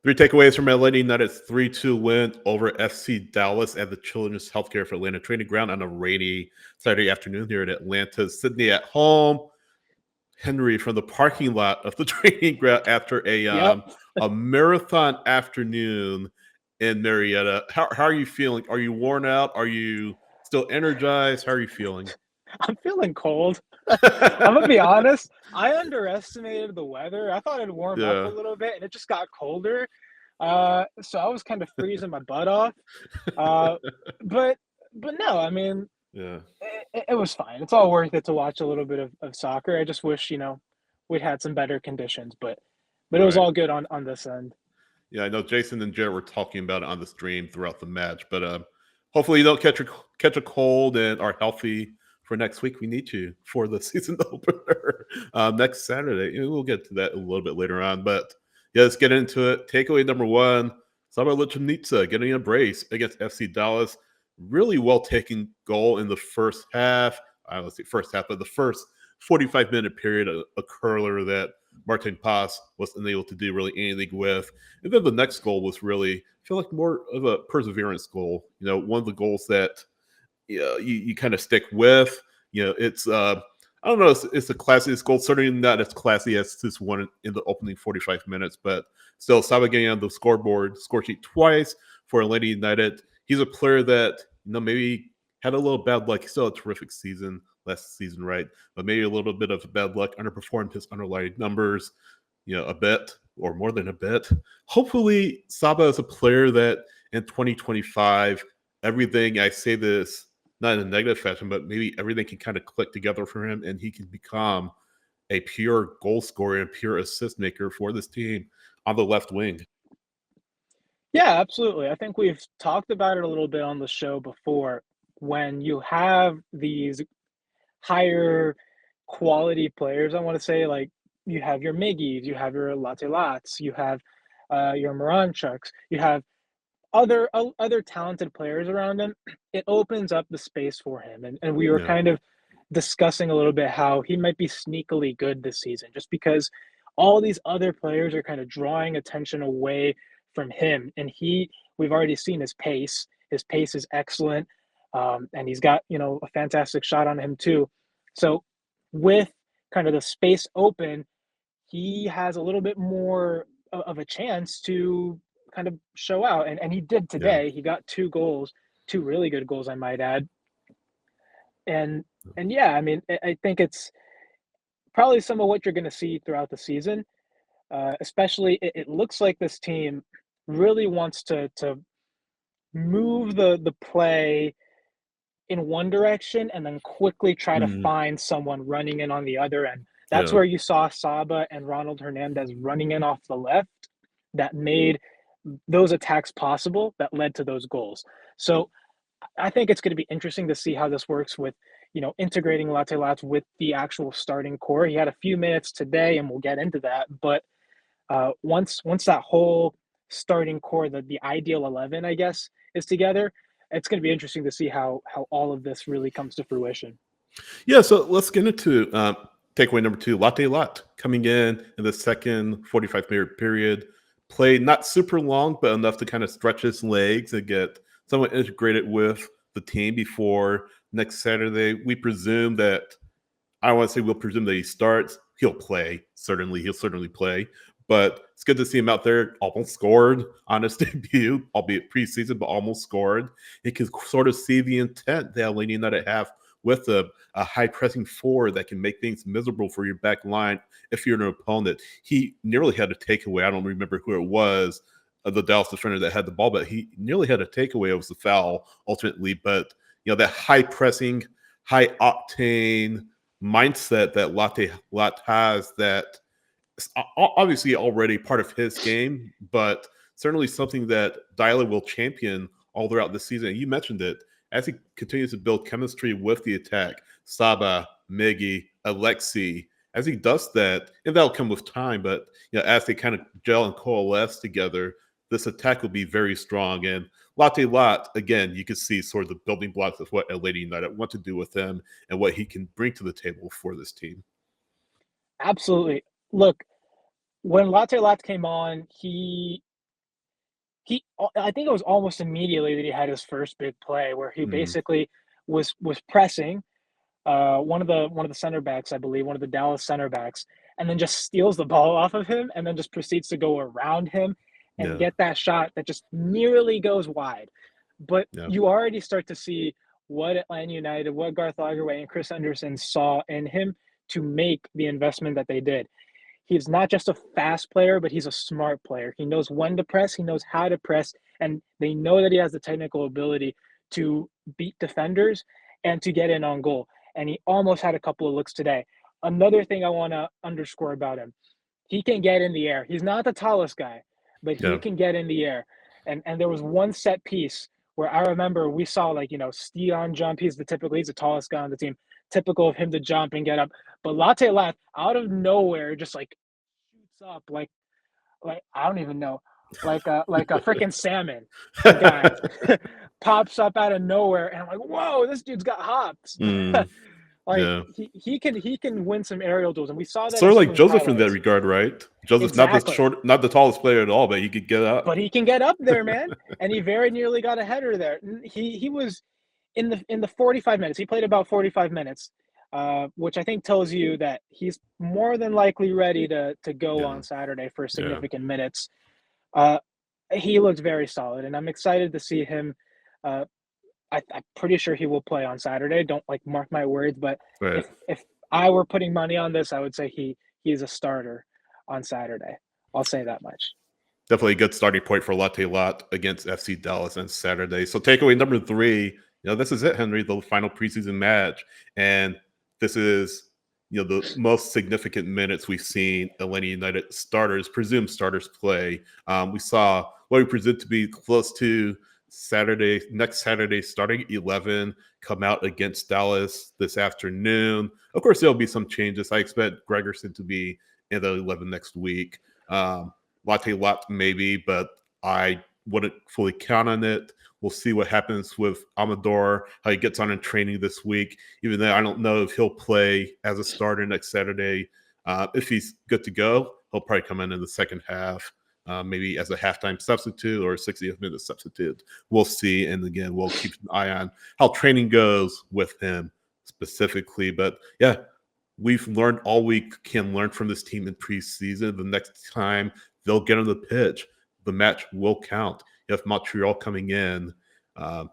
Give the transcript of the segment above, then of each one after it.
Three takeaways from Atlanta United's 3-2 win over FC Dallas at the Children's Healthcare for Atlanta training ground on a rainy Saturday afternoon here in Atlanta. Sydney at home. Henry from the parking lot of the training ground after Yep. a marathon afternoon in Marietta. How are you feeling? Are you worn out? Are you still energized? How are you feeling? I'm feeling cold. I'm gonna be honest. I underestimated the weather. I thought it'd warm up a Yeah. little bit, and it just got colder. So I was kind of freezing my butt off. Uh, but but no, I mean, Yeah. it was fine. It's all worth it to watch a little bit of soccer. I just wish we'd had some better conditions, but it was Right. all good on this end. Yeah, I know Jason and Jared were talking about it on the stream throughout the match, but hopefully you don't catch a cold and are healthy for next week. We need you for the season opener next Saturday. We'll get to that a little bit later on, but yeah, let's get into it. Takeaway number one: Saba Lobjanidze getting a brace against FC Dallas. Really well taken goal in the first half. I don't say first half, but the first 45-minute period, a curler that Martin Paz wasn't able to do really anything with. And then the next goal was really, I feel like, more of a perseverance goal. One of the goals that you kind of stick with. It's I don't know, it's the classiest goal. Certainly not as classy as this one in the opening 45 minutes, but still, Saba getting on the score sheet twice for Atlanta United. He's a player that maybe had a little bad luck. He still had a terrific season last season, right? But maybe a little bit of bad luck, underperformed his underlying numbers, a bit or more than a bit. Hopefully, Saba is a player that in 2025, everything, I say this not in a negative fashion, but maybe everything can kind of click together for him and he can become a pure goal scorer and pure assist maker for this team on the left wing. Yeah, absolutely. I think we've talked about it a little bit on the show before. When you have these higher quality players, I want to say, like, you have your Miggies, you have your Latte Laths, you have your Moranchuks, you have other talented players around him. It opens up the space for him, and we were Yeah. kind of discussing a little bit how he might be sneakily good this season, just because all these other players are kind of drawing attention away from him, and we've already seen his pace. His pace is excellent, and he's got a fantastic shot on him too. So with kind of the space open, he has a little bit more of a chance to kind of show out, and he did Yeah. today. He got 2 goals, 2 really good goals, I might add. And yeah, I mean, I think it's probably some of what you're gonna see throughout the season. Especially, it looks like this team really wants to move the play in one direction and then quickly try to Mm, find someone running in on the other end. That's yeah. where you saw Saba and Ronald Hernandez running in off the left that made those attacks possible that led to those goals. So I think it's going to be interesting to see how this works with, integrating Latte Lath with the actual starting core. He had a few minutes today, and we'll get into that. But once that whole starting core, the ideal 11, I guess, is together, it's going to be interesting to see how all of this really comes to fruition. Yeah, so let's get into takeaway number two. Latte Lath coming in the second 45-minute period. Played not super long, but enough to kind of stretch his legs and get somewhat integrated with the team before next Saturday. We presume that, I don't want to say we'll presume that he starts. He'll play. Certainly, he'll certainly play. But it's good to see him out there. Almost scored on his debut, albeit preseason, but almost scored. You can sort of see the intent that Atlanta United have with a high pressing forward that can make things miserable for your back line if you're an opponent. He nearly had a takeaway. I don't remember who it was, the Dallas defender that had the ball, but he nearly had a takeaway. It was the foul ultimately. But that high pressing, high octane mindset that Latte Lath has, that obviously already part of his game, but certainly something that Dyla will champion all throughout the season. You mentioned it. As he continues to build chemistry with the attack, Saba, Miggy, Alexi, as he does that, and that'll come with time, but as they kind of gel and coalesce together, this attack will be very strong. And Latte Lath, again, you can see sort of the building blocks of what Atlanta United want to do with him and what he can bring to the table for this team. Absolutely. Look, when Latte Lath came on, he I think it was almost immediately that he had his first big play where he Mm, basically was pressing one of the center backs, I believe, one of the Dallas center backs, and then just steals the ball off of him, and then just proceeds to go around him and yeah, get that shot that just nearly goes wide. But yeah, you already start to see what Atlanta United, what Garth Lagerwey and Chris Henderson saw in him to make the investment that they did. He's not just a fast player, but he's a smart player. He knows when to press, he knows how to press, and they know that he has the technical ability to beat defenders and to get in on goal. And he almost had a couple of looks today. Another thing I want to underscore about him, he can get in the air. He's not the tallest guy, but he yeah. can get in the air. And there was one set piece where I remember we saw like, Steon jump. He's the tallest guy on the team. Typical of him to jump and get up. But Latte Lath out of nowhere just like shoots up like I don't even know, like a freaking salmon guy pops up out of nowhere, and I'm like, whoa, this dude's got hops. Mm, Like yeah. he can win some aerial duels, and we saw that in Sort of some like of his Joseph in that highlights. regard, right? Joseph's not the Exactly. short, not the tallest player at all, but he could get But up. he can get up there, man, and he very nearly got a header there. He was in the 45 minutes. He played about 45 minutes, which I think tells you that he's more than likely ready to go Yeah, on Saturday for yeah. significant minutes. Uh, he looked very solid, and I'm excited to see him. Uh, I'm pretty sure he will play on Saturday. Don't like mark my words, but Right. if I were putting money on this, I would say he is a starter on Saturday. I'll say that much. Definitely a good starting point for Latte Lot against FC Dallas on Saturday. So takeaway number three, this is it, Henry, the final preseason match. And this is, the most significant minutes we've seen Atlanta United starters, presumed starters play. We saw what we presume to be close to next Saturday, starting 11, come out against Dallas this afternoon. Of course, there'll be some changes. I expect Gregerson to be in the 11 next week. Latte Lath maybe, but I wouldn't fully count on it. We'll see what happens with Amador, how he gets on in training this week, even though I don't know if he'll play as a starter next Saturday. If he's good to go, he'll probably come in the second half, maybe as a halftime substitute or a 60th minute substitute. We'll see. And again, we'll keep an eye on how training goes with him specifically. But yeah, we've learned all we can learn from this team in preseason. The next time they'll get on the pitch, the match will count. You have Montreal coming uh,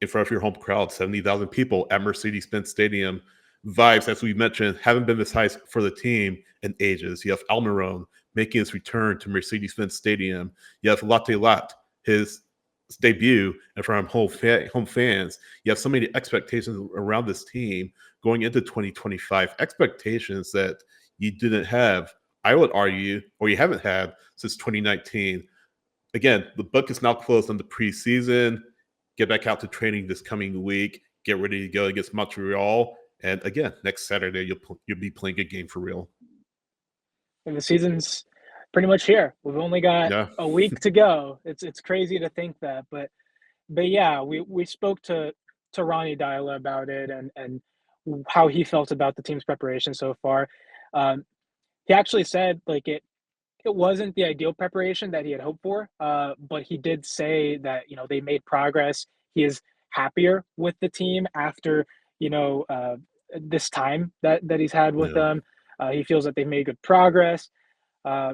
in front of your home crowd, 70,000 people at Mercedes-Benz Stadium. Vibes, as we mentioned, haven't been this high for the team in ages. You have Almiron making his return to Mercedes-Benz Stadium. You have Latte Lath, his debut in front of home fans. You have so many expectations around this team going into 2025, expectations that you didn't have, I would argue, or you haven't had since 2019. Again, the book is now closed on the preseason. Get back out to training this coming week. Get ready to go against Montreal. And again, next Saturday, you'll be playing a game for real. And the season's pretty much here. We've only got Yeah, a week to go. It's crazy to think that, but yeah, we spoke to Ronnie Dyla about it and how he felt about the team's preparation so far. Um, he actually said like it wasn't the ideal preparation that he had hoped for, but he did say that they made progress. He is happier with the team after you know uh, this time that he's had with yeah, them. He feels that they've made good progress. Uh,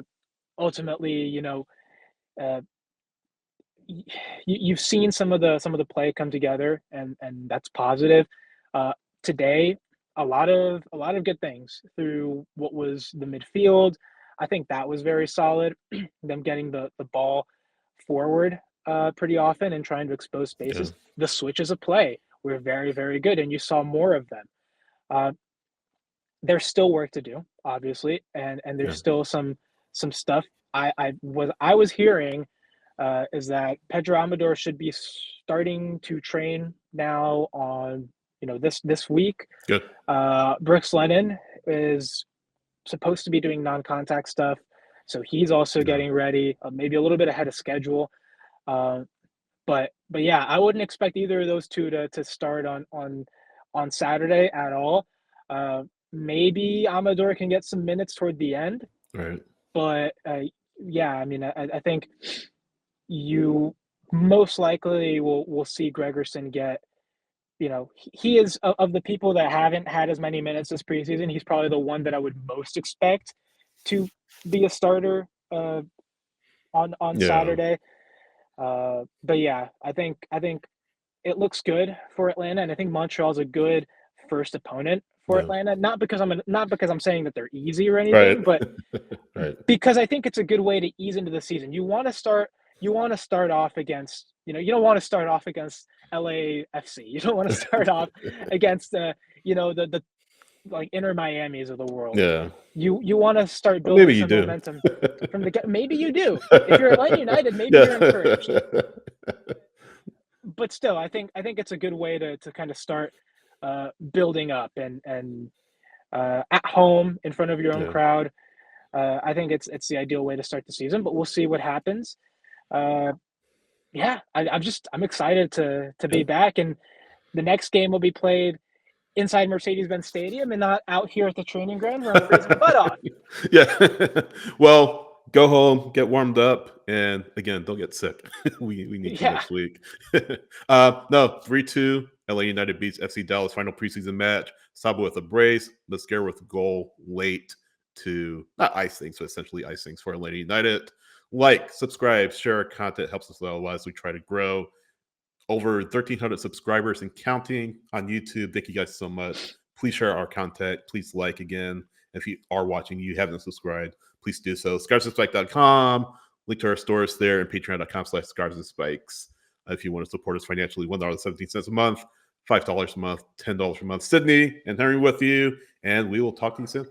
Ultimately, uh, you've seen some of the play come together, and that's positive. Uh, Today, a lot of good things through what was the midfield. I think that was very solid. Them getting the ball forward pretty often and trying to expose yeah, spaces. The switches of play were very very good, and you saw more of them. Uh, there's still work to do, obviously, and there's yeah. still some stuff. I was hearing is that Pedro Amador should be starting to train now on this week. Good. Brooks Lennon is supposed to be doing non-contact stuff, so he's also Yeah, getting ready, maybe a little bit ahead of schedule. Uh, but yeah, I wouldn't expect either of those two to start on Saturday at all. Maybe Amador can get some minutes toward the end, right. but yeah, I mean, I think you most likely will see Gregerson get, he is of the people that haven't had as many minutes this preseason. He's probably the one that I would most expect to be a starter on Yeah. Saturday. But yeah, I think it looks good for Atlanta, and I think Montreal's a good first opponent for Yeah. Atlanta. Not because I'm saying that they're easy or Right. anything, but Right. because I think it's a good way to ease into the season. You want to start off against, you don't want to start off against LAFC. You don't want to start off against the like Inter Miamis of the world. Yeah. You want to start Well, building maybe you some do. momentum from the get. Maybe you do. If you're Atlanta United, maybe Yeah. you're encouraged. But still, I think it's a good way to kind of start building up and at home in front of your own Yeah. crowd. I think it's the ideal way to start the season, but we'll see what happens. Uh, yeah, I'm excited to be Yeah. back, and the next game will be played inside Mercedes-Benz Stadium and not out here at the training ground where I'm freezing my butt off. Yeah. Well, go home, get warmed up, and again, don't get sick. We need you Yeah, next week. No, 3-2. LA United beats FC Dallas final preseason match. Saba with a brace, Mascara with a goal late to not ice things, but essentially ice things for Atlanta United. Like, subscribe, share our content, helps us a lot as we try to grow. Over 1,300 subscribers and counting on YouTube. Thank you guys so much. Please share our content. Please like again. If you are watching, you haven't subscribed, please do so. Scarsandspike.com. Link to our stores there and patreon.com/scarsandspikes. If you want to support us financially, $1.17 a month, $5 a month, $10 a month. Sydney and Henry with you, and we will talk to you soon.